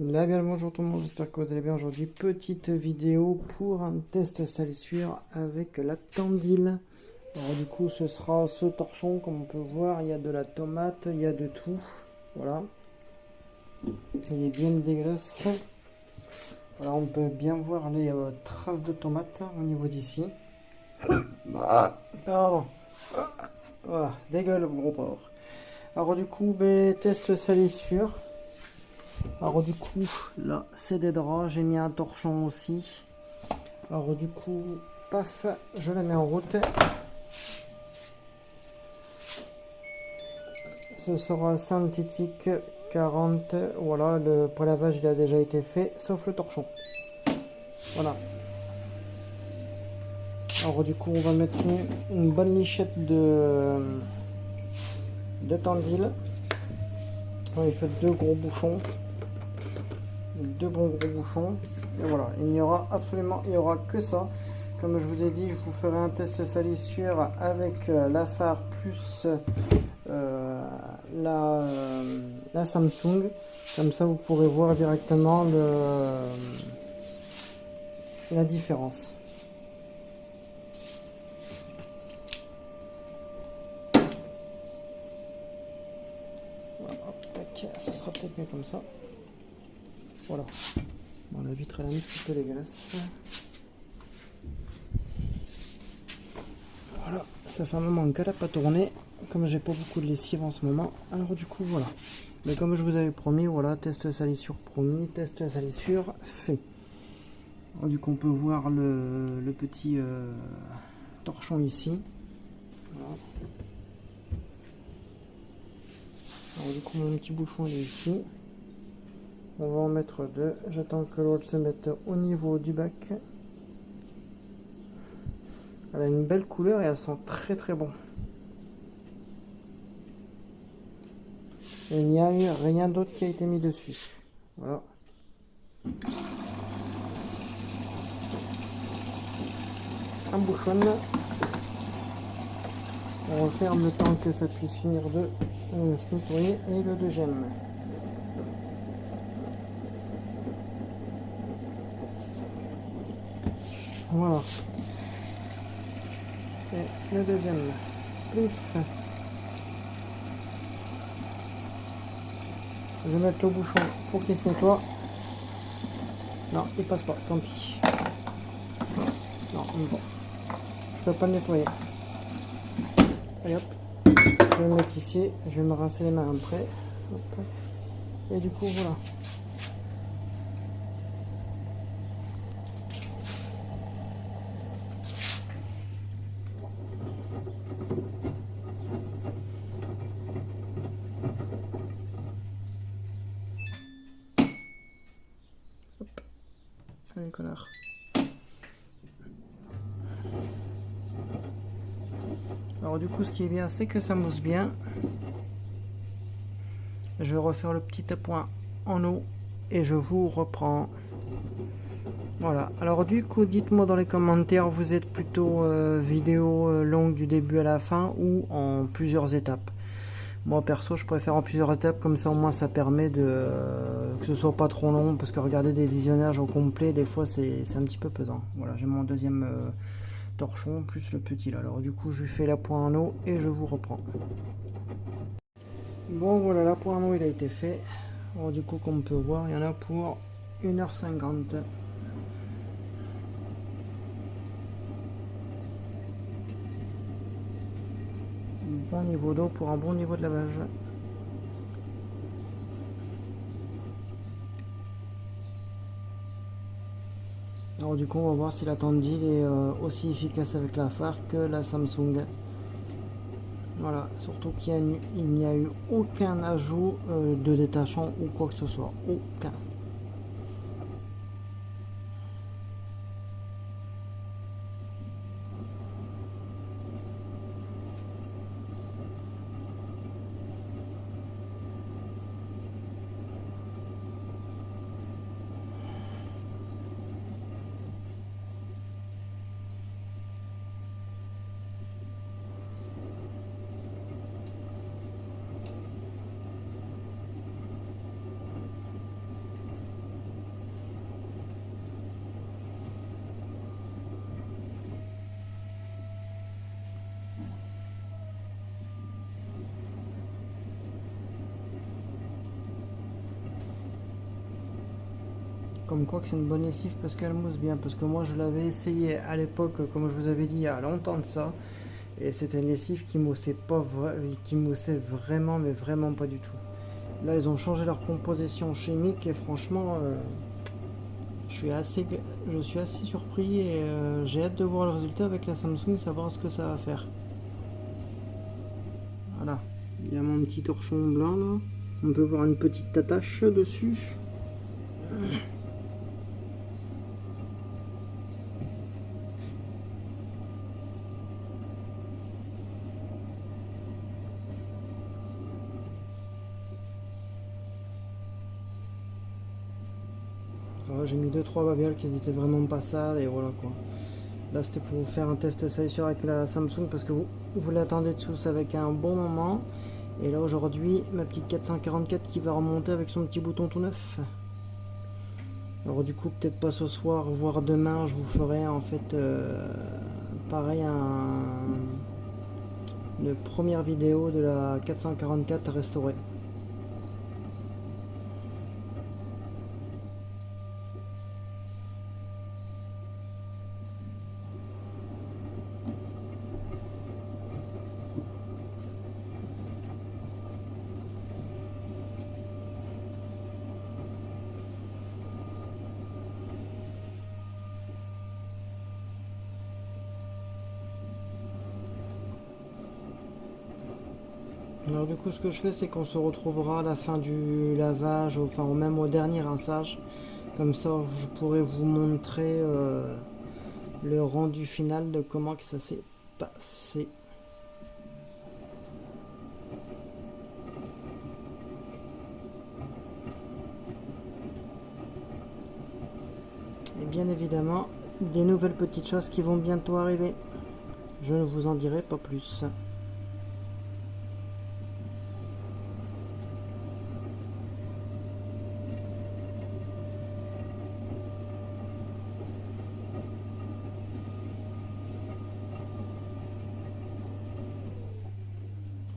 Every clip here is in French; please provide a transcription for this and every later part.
Là, bien le bonjour tout le monde, j'espère que vous allez bien aujourd'hui. Petite vidéo pour un test salissure avec la Tandil. Alors du coup, ce sera ce torchon, comme on peut voir, il y a de la tomate, il y a de tout. Voilà. Il est bien dégueulasse. Voilà, on peut bien voir les traces de tomate au niveau d'ici. Pardon. Voilà, dégueule le gros porc. Alors du coup, test salissure. Alors du coup, là, c'est des draps. J'ai mis un torchon aussi. Alors du coup, paf, je la mets en route. Ce sera synthétique 40. Voilà, le prélavage il a déjà été fait, sauf le torchon. Voilà. Alors du coup, on va mettre une bonne lichette de Tandil. Il fait deux gros bouchons. Deux bons gros bouchons. Et voilà, il n'y aura absolument, il y aura que ça. Comme je vous ai dit, je vous ferai un test salissure avec la phare plus la Samsung. Comme ça, vous pourrez voir directement la différence. Voilà, hop, tac, ce sera peut-être mieux comme ça. Voilà. Bon, la vitre elle est un petit peu dégueulasse. Voilà, ça fait un moment qu'elle n'a pas tourné, comme j'ai pas beaucoup de lessive en ce moment. Alors du coup voilà. Mais comme je vous avais promis, voilà, test salissure promis, test salissure fait. Alors, du coup on peut voir le petit torchon ici. Voilà. Alors du coup mon petit bouchon il est ici. On va en mettre deux. J'attends que l'autre se mette au niveau du bac. Elle a une belle couleur et elle sent très très bon. Il n'y a eu rien d'autre qui a été mis dessus. Voilà. Un bouchon. On referme le temps que ça puisse finir de se nettoyer. Et le deuxième. Voilà. Et le deuxième. Plouf. Je vais mettre le bouchon pour qu'il se nettoie. Non, il passe pas, tant pis. Non, bon. Je peux pas le nettoyer. Allez hop. Je vais le mettre ici. Je vais me rincer les mains après. Hop. Et du coup, voilà. Hop. Allez, connard. Alors du coup, ce qui est bien, c'est que ça mousse bien. Je vais refaire le petit appoint en eau et je vous reprends. Voilà, alors du coup, dites-moi dans les commentaires, vous êtes plutôt vidéo longue du début à la fin ou en plusieurs étapes. Moi perso, je préfère en plusieurs étapes, comme ça au moins ça permet que ce soit pas trop long, parce que regarder des visionnages au complet, des fois c'est un petit peu pesant. Voilà, j'ai mon deuxième torchon, plus le petit là. Alors du coup, je lui fais l'appoint en eau et je vous reprends. Bon voilà, l'appoint en eau il a été fait. Alors du coup, comme on peut voir, il y en a pour 1h50. Bon niveau d'eau pour un bon niveau de lavage. Alors du coup on va voir si la Tandil est aussi efficace avec la phare que la Samsung. Voilà, surtout qu'il n'y a eu aucun ajout de détachant ou quoi que ce soit. Aucun. Comme quoi que c'est une bonne lessive parce qu'elle mousse bien. Parce que moi je l'avais essayé à l'époque, comme je vous avais dit il y a longtemps de ça. Et c'était une lessive qui moussait pas qui moussait vraiment, mais vraiment pas du tout. Là ils ont changé leur composition chimique et franchement je suis assez surpris et j'ai hâte de voir le résultat avec la Samsung, savoir ce que ça va faire. Voilà, il y a mon petit torchon blanc là. On peut voir une petite attache dessus. J'ai mis 2-3 babioles qui étaient vraiment pas sales et voilà quoi. Là c'était pour vous faire un test salissure avec la Samsung parce que vous l'attendez tous avec un bon moment. Et là aujourd'hui ma petite 444 qui va remonter avec son petit bouton tout neuf. Alors du coup peut-être pas ce soir voire demain je vous ferai en fait pareil une première vidéo de la 444 restaurée. Alors du coup ce que je fais c'est qu'on se retrouvera à la fin du lavage, enfin même au dernier rinçage. Comme ça je pourrai vous montrer le rendu final de comment que ça s'est passé. Et bien évidemment des nouvelles petites choses qui vont bientôt arriver. Je ne vous en dirai pas plus.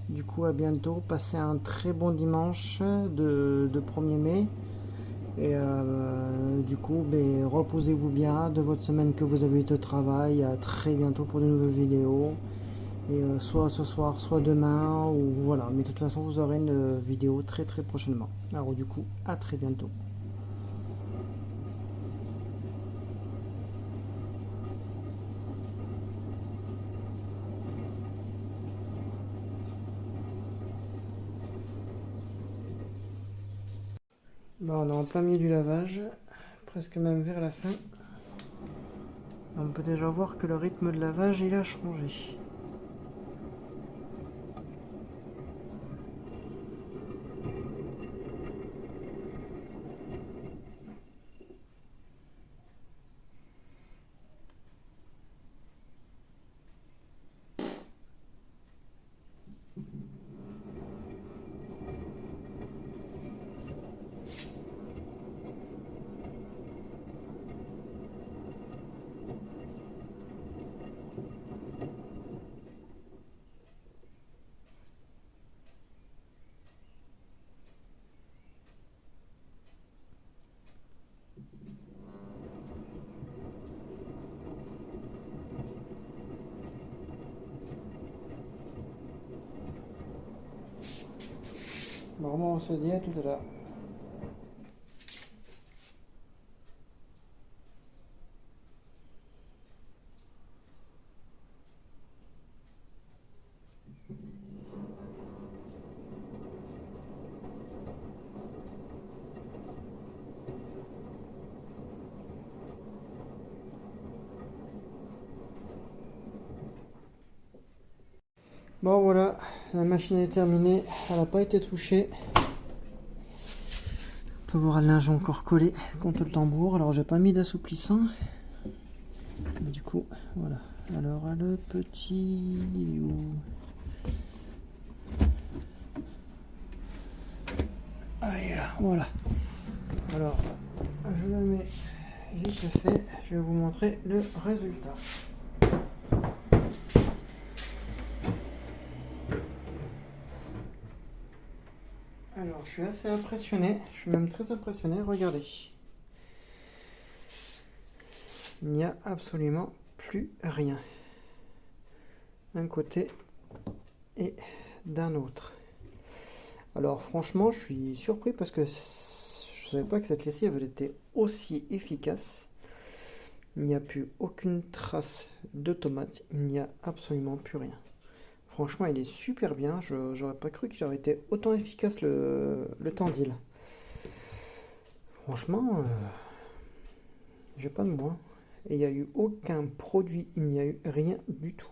Du coup à bientôt, passez un très bon dimanche de 1er mai. Et du coup, reposez-vous bien de votre semaine que vous avez eu de travail. À très bientôt pour de nouvelles vidéos. Et soit ce soir, soit demain, ou voilà. Mais de toute façon, vous aurez une vidéo très très prochainement. Alors du coup, à très bientôt. Bon, on est en plein milieu du lavage, presque même vers la fin. On peut déjà voir que le rythme de lavage il a changé. Bon, on se dit à tout à l'heure. Bon voilà, la machine est terminée, elle n'a pas été touchée. On peut voir le linge encore collé contre le tambour. Alors j'ai pas mis d'assouplissant. Du coup, voilà. Alors le petit... Voilà. Alors, je le mets vite fait. Je vais vous montrer le résultat. Alors, je suis assez impressionné. Je suis même très impressionné. Regardez. il n'y a absolument plus rien d'un côté et d'un autre. Alors franchement, je suis surpris parce que je savais pas que cette lessive elle était aussi efficace. Il n'y a plus aucune trace de tomate, il n'y a absolument plus rien. Franchement, il est super bien. J'aurais pas cru qu'il aurait été autant efficace le Tendil. Franchement, j'ai pas de mots. Et il n'y a eu aucun produit, il n'y a eu rien du tout.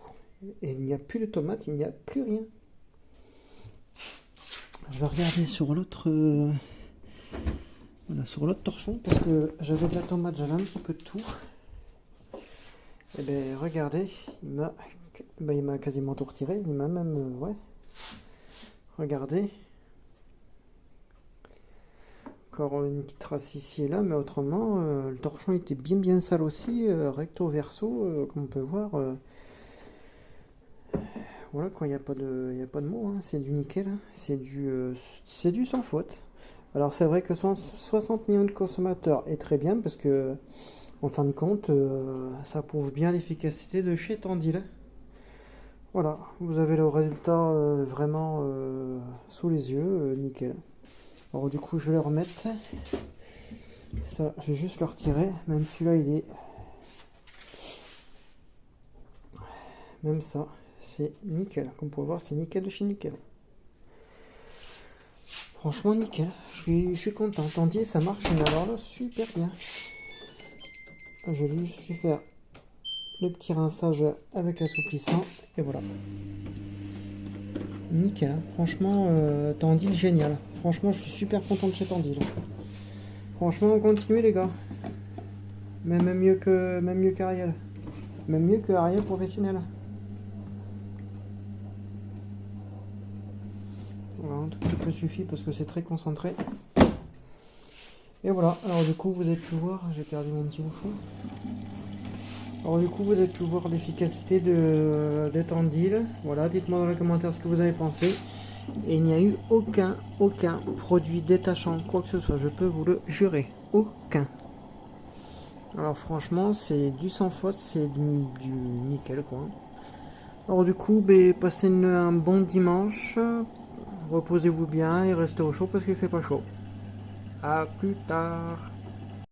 Et il n'y a plus de tomates, il n'y a plus rien. Je vais regarder sur l'autre voilà, sur l'autre torchon parce que j'avais de la tomate, j'avais un petit peu de tout. Et bien regardez, il m'a quasiment tout retiré, il m'a même ouais. Regardez. Encore une petite trace ici et là, mais autrement le torchon était bien sale aussi, recto verso, comme on peut voir. Voilà quoi, il n'y a pas de mots, hein. C'est du nickel, hein. C'est du sans faute. Alors c'est vrai que 60 millions de consommateurs est très bien parce que en fin de compte ça prouve bien l'efficacité de chez Tendil. Voilà, vous avez le résultat vraiment sous les yeux, nickel. Alors du coup je vais le remettre. Ça, je vais juste le retirer, même celui-là il est... Même ça. C'est nickel, comme vous pouvez voir, c'est nickel de chez nickel. Franchement, nickel. Je suis content. Tandis ça marche, mais alors là, super bien. Je vais juste faire le petit rinçage avec l'assouplissant, et voilà. Nickel. Franchement, Tandil, génial. Franchement, je suis super content de chez Tandil. Franchement, continuez les gars. Même mieux qu'Ariel. Même mieux que Ariel professionnel. Voilà, un tout petit peu suffit parce que c'est très concentré. Et voilà, alors du coup vous avez pu voir, j'ai perdu mon petit bouchon. Alors du coup vous avez pu voir l'efficacité de Tendil. Voilà, dites-moi dans les commentaires ce que vous avez pensé. Et il n'y a eu aucun produit détachant, quoi que ce soit, je peux vous le jurer. Aucun. Alors franchement c'est du sans faute, c'est du nickel quoi. Alors du coup, passez un bon dimanche. Reposez-vous bien et restez au chaud parce qu'il fait pas chaud. À plus tard.